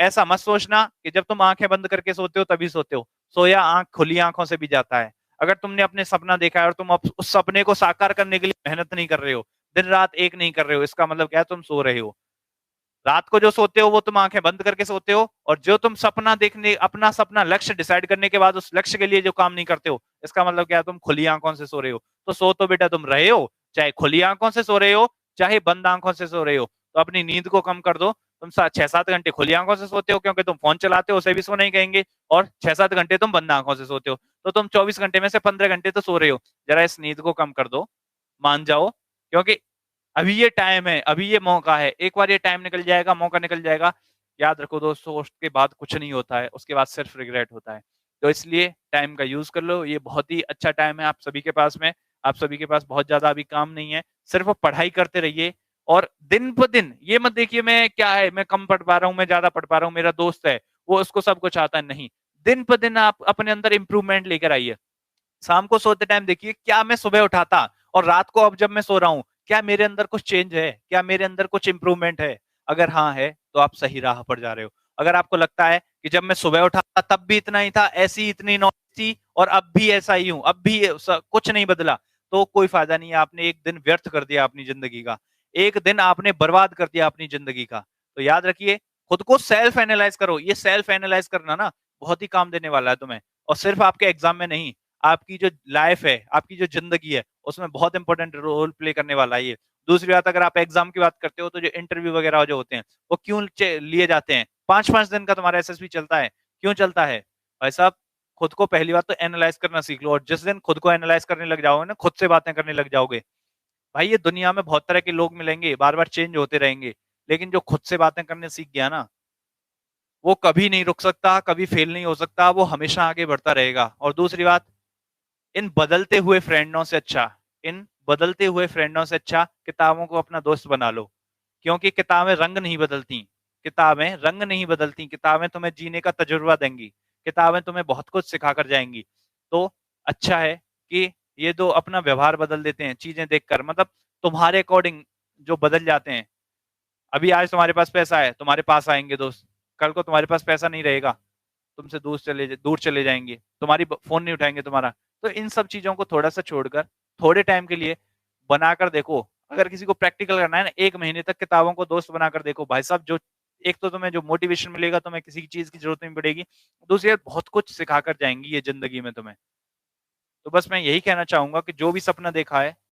ऐसा मत सोचना कि जब तुम आंखें बंद करके सोते हो तभी सोते हो। सोया आंख खुली आंखों से भी जाता है। अगर तुमने अपने सपना देखा है और तुम अब उस सपने को साकार करने के लिए मेहनत नहीं कर रहे हो, दिन रात एक नहीं कर रहे हो, इसका मतलब क्या है? तुम सो रहे हो। रात को जो सोते हो वो तुम आंखें बंद करके सोते हो, और जो तुम सपना देखने, अपना सपना लक्ष्य डिसाइड करने के बाद उस लक्ष्य के लिए जो काम नहीं करते हो, इसका मतलब क्या है? तुम खुली आंखों से सो रहे हो। तो सो तो बेटा तुम रहे हो, चाहे खुली आंखों से सो रहे हो, चाहे बंद आंखों से सो रहे हो। तो अपनी नींद को कम कर दो। तुम 6-7 घंटे खुली आंखों से सोते हो क्योंकि तुम फोन चलाते हो, उसे भी सो नहीं कहेंगे, और 6-7 घंटे तुम बंद आंखों से सोते हो। तो तुम 24 घंटे में से 15 घंटे तो सो रहे हो। जरा इस नींद को कम कर दो, मान जाओ। क्योंकि अभी ये टाइम है, अभी ये मौका है। एक बार ये टाइम निकल जाएगा, मौका निकल जाएगा, याद रखो दोस्तों, उसके बाद कुछ नहीं होता है, उसके बाद सिर्फ रिग्रेट होता है। तो इसलिए टाइम का यूज कर लो, ये बहुत ही अच्छा टाइम है आप सभी के पास में। आप सभी के पास बहुत ज्यादा अभी काम नहीं है, सिर्फ पढ़ाई करते रहिए। और दिन ब दिन ये मत देखिए मैं क्या है, मैं कम पढ़ पा रहा हूँ, मैं ज्यादा पढ़ पा रहा हूँ, मेरा दोस्त है वो उसको सब कुछ आता है, नहीं। दिन ब दिन आप अपने अंदर इंप्रूवमेंट लेकर आइए। शाम को सोते टाइम देखिए क्या मैं सुबह उठाता, और रात को अब जब मैं सो रहा हूँ क्या मेरे अंदर कुछ चेंज है, क्या मेरे अंदर कुछ इंप्रूवमेंट है। अगर हाँ है तो आप सही राह पर जा रहे हो। अगर आपको लगता है कि जब मैं सुबह उठा तब भी इतना ही था, ऐसी इतनी नॉलेज थी, और अब भी ऐसा ही हूं, अब भी कुछ नहीं बदला, तो कोई फायदा नहीं है। आपने एक दिन व्यर्थ कर दिया अपनी जिंदगी का, एक दिन आपने बर्बाद कर दिया अपनी जिंदगी का। तो याद रखिए, खुद को सेल्फ एनालाइज करो। ये सेल्फ एनालाइज करना ना बहुत ही काम देने वाला है तुम्हें, और सिर्फ आपके एग्जाम में नहीं, आपकी जो लाइफ है, आपकी जो जिंदगी है, उसमें बहुत इंपॉर्टेंट रोल प्ले करने वाला है ये। दूसरी बात, अगर आप एग्जाम की बात करते हो तो जो इंटरव्यू वगैरह जो होते हैं वो क्यों लिए जाते हैं? 5-5 दिन का तुम्हारा एसएसबी चलता है, क्यों चलता है? भाई साहब, खुद को पहली बात तो एनालाइज करना सीख लो, और जिस दिन खुद को एनालाइज करने लग जाओगे ना, खुद से बातें करने लग जाओगे, भाई ये दुनिया में बहुत तरह के लोग मिलेंगे, बार बार चेंज होते रहेंगे, लेकिन जो खुद से बातें करने सीख गया ना, वो कभी नहीं रुक सकता, कभी फेल नहीं हो सकता, वो हमेशा आगे बढ़ता रहेगा। और दूसरी बात, इन बदलते हुए फ्रेंडों से अच्छा, इन बदलते हुए फ्रेंडों से अच्छा किताबों को अपना दोस्त बना लो। क्योंकि किताबें रंग नहीं बदलती, किताबें रंग नहीं बदलती, किताबें तुम्हें जीने का तजुर्बा देंगी, किताबें तुम्हें बहुत कुछ सिखा कर जाएंगी। तो अच्छा है कि ये दो अपना व्यवहार बदल देते हैं चीजें देखकर, मतलब तुम्हारे अकॉर्डिंग जो बदल जाते हैं। अभी आज तुम्हारे पास पैसा है, तुम्हारे पास आएंगे दोस्त, कल को तुम्हारे पास पैसा नहीं रहेगा, तुमसे दूर चले जाएंगे, तुम्हारी फोन नहीं उठाएंगे तुम्हारा। तो इन सब चीजों को थोड़ा सा छोड़कर थोड़े टाइम के लिए बनाकर देखो। अगर किसी को प्रैक्टिकल करना है ना, 1 महीने तक किताबों को दोस्त बनाकर देखो भाई साहब। जो एक तो तुम्हें जो मोटिवेशन मिलेगा, तुम्हें किसी चीज की जरूरत नहीं पड़ेगी, दूसरी बात बहुत कुछ सिखाकर जाएंगी ये जिंदगी में तुम्हें। तो बस मैं यही कहना चाहूंगा कि जो भी सपना देखा है